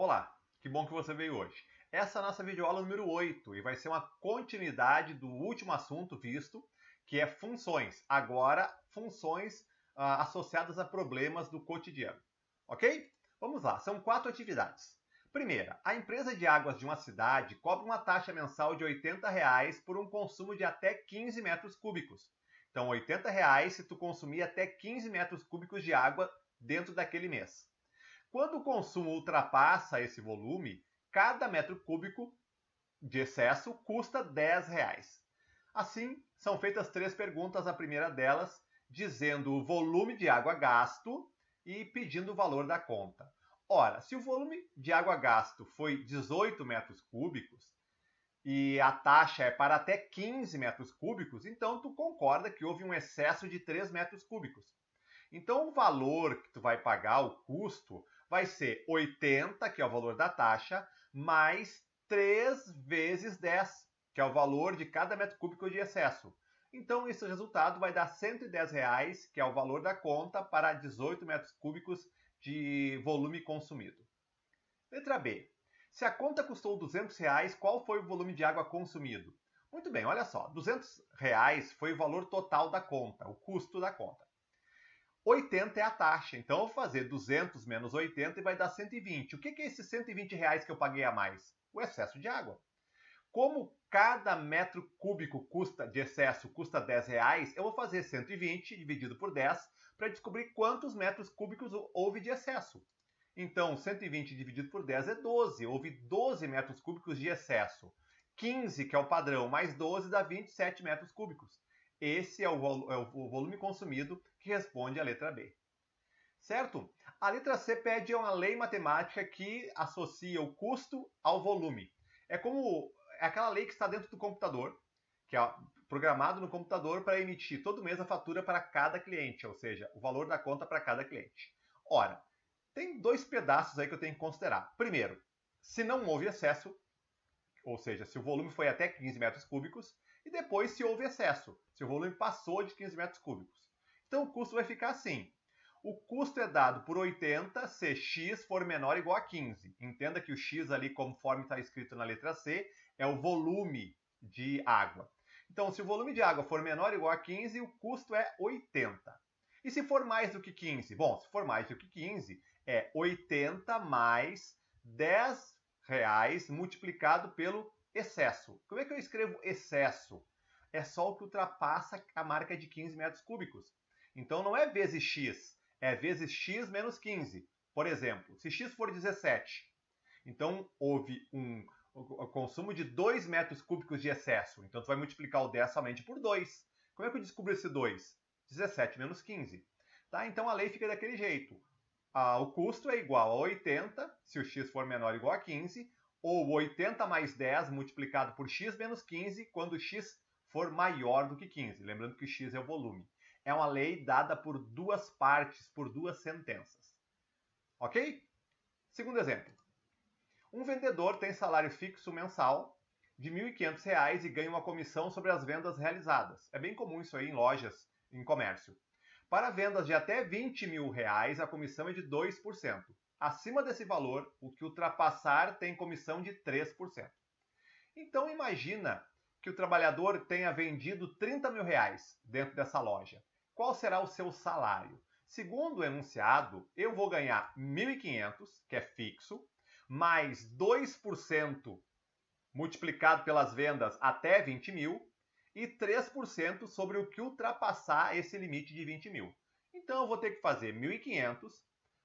Olá, que bom que você veio hoje. Essa é a nossa videoaula número 8 e vai ser uma continuidade do último assunto visto, que é funções. Agora, funções associadas a problemas do cotidiano. Ok? Vamos lá, são 4 atividades. Primeira, a empresa de águas de uma cidade cobra uma taxa mensal de R$ 80 por um consumo de até 15 metros cúbicos. Então, R$ 80 se tu consumir até 15 metros cúbicos de água dentro daquele mês. Quando o consumo ultrapassa esse volume, cada metro cúbico de excesso custa R$ 10. Assim, são feitas 3 perguntas, a primeira delas dizendo o volume de água gasto e pedindo o valor da conta. Ora, se o volume de água gasto foi 18 metros cúbicos e a taxa é para até 15 metros cúbicos, então tu concorda que houve um excesso de 3 metros cúbicos. Então, o valor que tu vai pagar, o custo, vai ser 80, que é o valor da taxa, mais 3 vezes 10, que é o valor de cada metro cúbico de excesso. Então, esse resultado vai dar R$ 110, que é o valor da conta para 18 metros cúbicos de volume consumido. Letra B. Se a conta custou R$ 200, qual foi o volume de água consumido? Muito bem, olha só. R$ 200 foi o valor total da conta, o custo da conta. 80 é a taxa, então eu vou fazer 200 menos 80 e vai dar 120. O que é esses 120 reais que eu paguei a mais? O excesso de água. Como cada metro cúbico de excesso custa 10 reais, eu vou fazer 120 dividido por 10 para descobrir quantos metros cúbicos houve de excesso. Então, 120 dividido por 10 é 12. Houve 12 metros cúbicos de excesso. 15, que é o padrão, mais 12 dá 27 metros cúbicos. Esse é o volume consumido que responde à letra B. Certo? A letra C pede uma lei matemática que associa o custo ao volume. É aquela lei que está dentro do computador, que é programado no computador para emitir todo mês a fatura para cada cliente, ou seja, o valor da conta para cada cliente. Ora, tem 2 pedaços aí que eu tenho que considerar. Primeiro, se não houve excesso, ou seja, se o volume foi até 15 metros cúbicos, e depois se houve excesso, se o volume passou de 15 metros cúbicos. Então o custo vai ficar assim. O custo é dado por 80 se x for menor ou igual a 15. Entenda que o x ali, conforme está escrito na letra C, é o volume de água. Então, se o volume de água for menor ou igual a 15, o custo é 80. E se for mais do que 15? Bom, se for mais do que 15, é 80 mais 10 reais multiplicado pelo excesso. Como é que eu escrevo excesso? É só o que ultrapassa a marca de 15 metros cúbicos. Então não é vezes x, é vezes x menos 15. Por exemplo, se x for 17, então houve um consumo de 2 metros cúbicos de excesso. Então tu vai multiplicar o 10 somente por 2. Como é que eu descubro esse 2? 17 menos 15. Tá? Então a lei fica daquele jeito. O custo é igual a 80, se o x for menor ou igual a 15, ou 80 mais 10 multiplicado por x menos 15, quando o x for maior do que 15. Lembrando que o x é o volume. É uma lei dada por 2 partes, por 2 sentenças. Ok? Segundo exemplo. Um vendedor tem salário fixo mensal de R$ 1.500 e ganha uma comissão sobre as vendas realizadas. É bem comum isso aí em lojas, em comércio. Para vendas de até R$ 20.000, a comissão é de 2%. Acima desse valor, o que ultrapassar tem comissão de 3%. Então imagina que o trabalhador tenha vendido R$ 30.000 dentro dessa loja. Qual será o seu salário? Segundo o enunciado, eu vou ganhar 1.500, que é fixo, mais 2% multiplicado pelas vendas até 20 mil, e 3% sobre o que ultrapassar esse limite de 20 mil. Então eu vou ter que fazer 1.500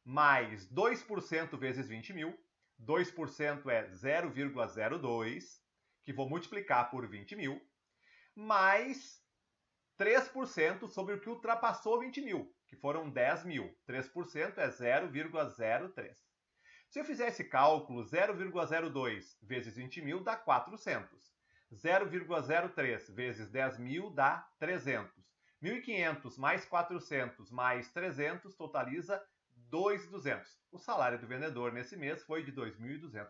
mais 2% vezes 20 mil. 2% é 0,02, que vou multiplicar por 20 mil, mais 3% sobre o que ultrapassou 20 mil, que foram 10 mil. 3% é 0,03. Se eu fizer esse cálculo, 0,02 vezes 20 mil dá 400. 0,03 vezes 10 mil dá 300. 1.500 mais 400 mais 300 totaliza 2.200. O salário do vendedor nesse mês foi de R$ 2.200.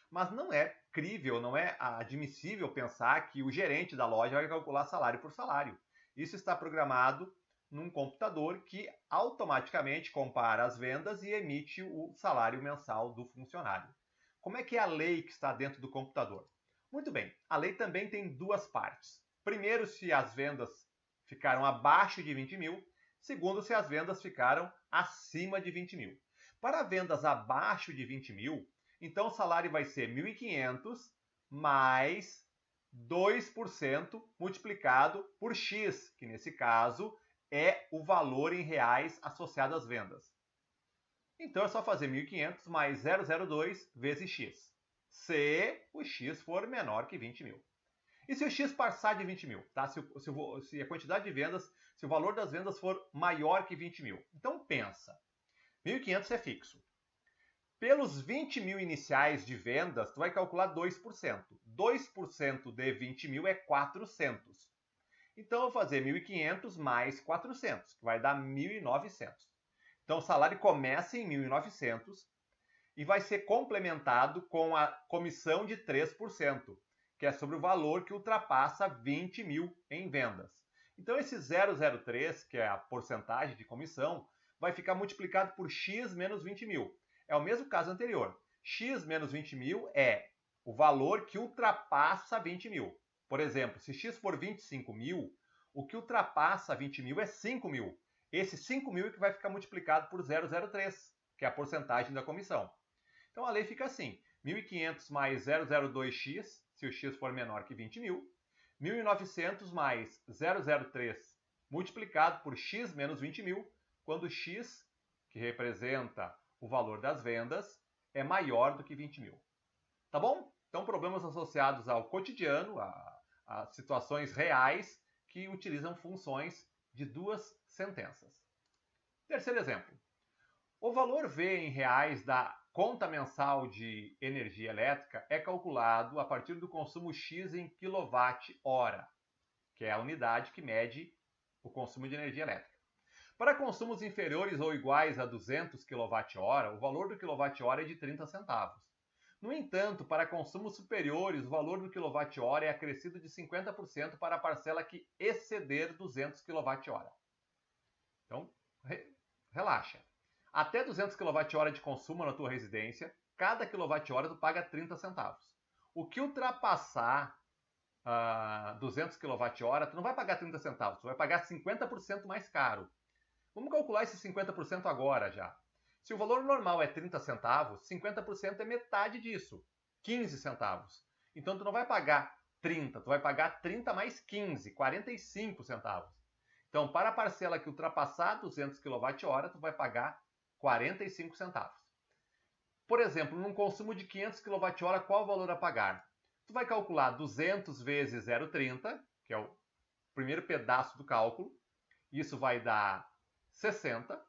Mas não é crível, não é admissível pensar que o gerente da loja vai calcular salário por salário. Isso está programado num computador que automaticamente compara as vendas e emite o salário mensal do funcionário. Como é que é a lei que está dentro do computador? Muito bem, a lei também tem duas partes. Primeiro, se as vendas ficaram abaixo de 20 mil. Segundo, se as vendas ficaram acima de 20 mil. Para vendas abaixo de 20 mil, então o salário vai ser 1.500 mais 2% multiplicado por X, que nesse caso é o valor em reais associado às vendas. Então é só fazer 1.500 mais 0,02 vezes X, se o X for menor que 20 mil. E se o X passar de 20 mil? Tá? Se a quantidade de vendas, se o valor das vendas for maior que 20 mil. Então pensa, 1.500 é fixo. Pelos 20 mil iniciais de vendas, tu vai calcular 2%. 2% de 20 mil é 400. Então, eu vou fazer 1.500 mais 400, que vai dar 1.900. Então, o salário começa em 1.900 e vai ser complementado com a comissão de 3%, que é sobre o valor que ultrapassa 20 mil em vendas. Então, esse 0,03, que é a porcentagem de comissão, vai ficar multiplicado por x menos 20 mil. É o mesmo caso anterior. X menos 20 mil é o valor que ultrapassa 20 mil. Por exemplo, se x for 25 mil, o que ultrapassa 20 mil é 5 mil. Esse 5 mil é que vai ficar multiplicado por 0,03, que é a porcentagem da comissão. Então a lei fica assim, 1.500 mais 0,02x, se o x for menor que 20 mil, 1.900 mais 0,03 multiplicado por x menos 20 mil, quando x, que representa o valor das vendas, é maior do que 20 mil. Tá bom? Então, problemas associados ao cotidiano, a situações reais que utilizam funções de duas sentenças. Terceiro exemplo. O valor V em reais da conta mensal de energia elétrica é calculado a partir do consumo X em kWh, que é a unidade que mede o consumo de energia elétrica. Para consumos inferiores ou iguais a 200 kWh, o valor do kWh é de 30 centavos. No entanto, para consumos superiores, o valor do kWh é acrescido de 50% para a parcela que exceder 200 kWh. Então, relaxa. Até 200 kWh de consumo na tua residência, cada kWh tu paga 30 centavos. O que ultrapassar 200 kWh, tu não vai pagar 30 centavos, tu vai pagar 50% mais caro. Vamos calcular esse 50% agora já. Se o valor normal é 30 centavos, 50% é metade disso, 15 centavos. Então tu não vai pagar 30, tu vai pagar 30 mais 15, 45 centavos. Então, para a parcela que ultrapassar 200 kWh, tu vai pagar 45 centavos. Por exemplo, num consumo de 500 kWh, qual o valor a pagar? Tu vai calcular 200 vezes 0,30, que é o primeiro pedaço do cálculo. Isso vai dar 60.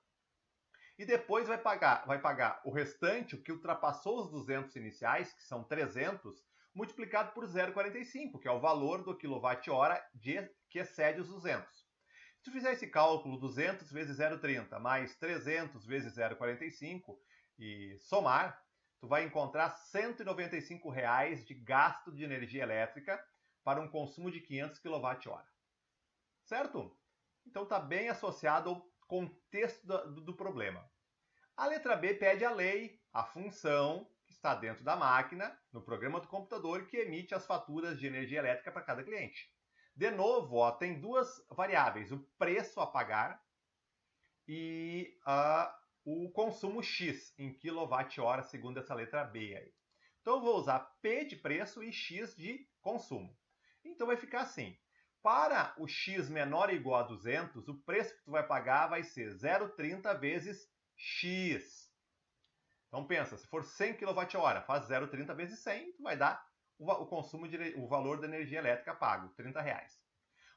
E depois vai pagar o restante, o que ultrapassou os 200 iniciais, que são 300, multiplicado por 0,45, que é o valor do kWh que excede os 200. Se tu fizer esse cálculo, 200 vezes 0,30 mais 300 vezes 0,45 e somar, tu vai encontrar R$ 195 de gasto de energia elétrica para um consumo de 500 kWh. Certo? Então está bem associado ao contexto do problema. A letra B pede a lei, a função que está dentro da máquina, no programa do computador, que emite as faturas de energia elétrica para cada cliente. De novo, ó, tem duas variáveis, o preço a pagar e o consumo X em kWh, segundo essa letra B aí. Então eu vou usar P de preço e X de consumo. Então vai ficar assim. Para o X menor ou igual a 200, o preço que tu vai pagar vai ser 0,30 vezes X. Então pensa, se for 100 kWh, faz 0,30 vezes 100, tu vai dar o valor da energia elétrica pago, R$30.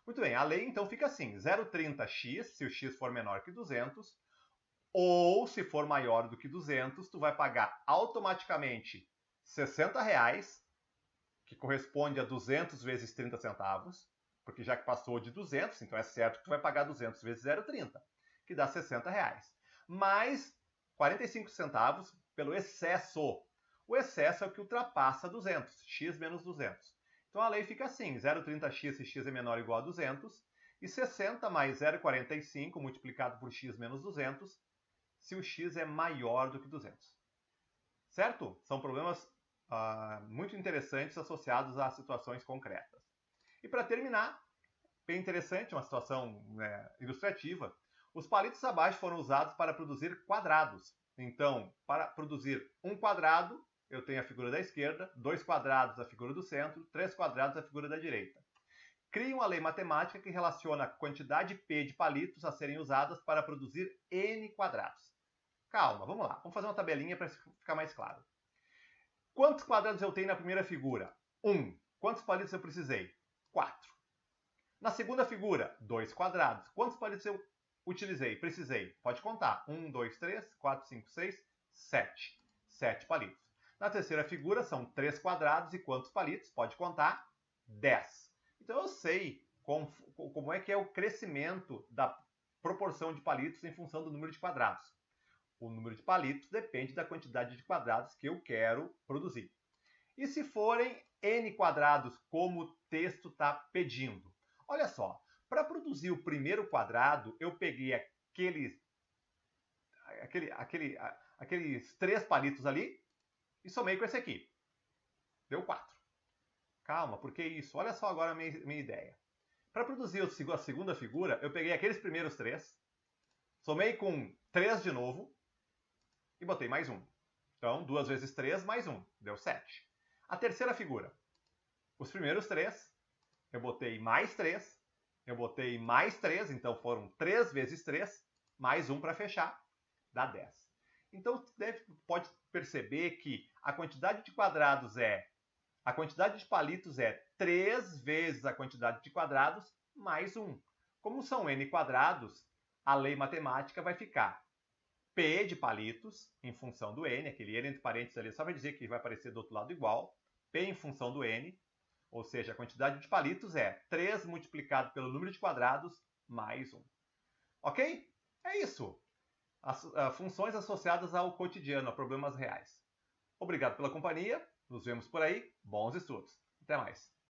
Muito bem, a lei então fica assim, 0,30x, se o x for menor que 200, ou se for maior do que 200, tu vai pagar automaticamente R$60, que corresponde a 200 vezes 30 centavos, porque já que passou de 200, então é certo que tu vai pagar 200 vezes 0,30, que dá R$60. Mais 45 centavos pelo excesso. O excesso é o que ultrapassa 200, x menos 200. Então a lei fica assim, 0,30x se x é menor ou igual a 200, E 60 mais 0,45 multiplicado por x menos 200, se o x é maior do que 200. Certo? São problemas muito interessantes associados a situações concretas. E para terminar, bem interessante, uma situação ilustrativa, os palitos abaixo foram usados para produzir quadrados. Então, para produzir um quadrado, eu tenho a figura da esquerda, 2 quadrados a figura do centro, 3 quadrados a figura da direita. Crie uma lei matemática que relaciona a quantidade P de palitos a serem usadas para produzir N quadrados. Calma, vamos lá. Vamos fazer uma tabelinha para ficar mais claro. Quantos quadrados eu tenho na primeira figura? 1. Quantos palitos eu precisei? 4. Na segunda figura, 2 quadrados. Quantos palitos eu precisei? Pode contar. 1, 2, 3, 4, 5, 6, 7. 7 palitos. Na terceira figura, são 3 quadrados. E quantos palitos? Pode contar. 10. Então eu sei como é que é o crescimento da proporção de palitos em função do número de quadrados. O número de palitos depende da quantidade de quadrados que eu quero produzir. E se forem N quadrados, como o texto está pedindo? Olha só, para produzir o primeiro quadrado, eu peguei aqueles 3 palitos ali e somei com esse aqui. Deu 4. Calma, por que isso? Olha só agora a minha ideia. Para produzir a segunda figura, eu peguei aqueles primeiros 3, somei com 3 de novo e botei mais 1. Então, 2 vezes 3 mais 1, deu 7. A terceira figura, os primeiros 3, eu botei mais 3, eu botei mais 3, então foram 3 vezes 3, mais 1 para fechar, dá 10. Então, pode perceber que a quantidade de quadrados a quantidade de palitos é 3 vezes a quantidade de quadrados mais 1. Como são n quadrados, a lei matemática vai ficar P de palitos em função do n, aquele n entre parênteses ali só vai dizer que vai aparecer do outro lado igual, P em função do n, ou seja, a quantidade de palitos é 3 multiplicado pelo número de quadrados mais 1. Ok? É isso. As funções associadas ao cotidiano, a problemas reais. Obrigado pela companhia. Nos vemos por aí. Bons estudos. Até mais.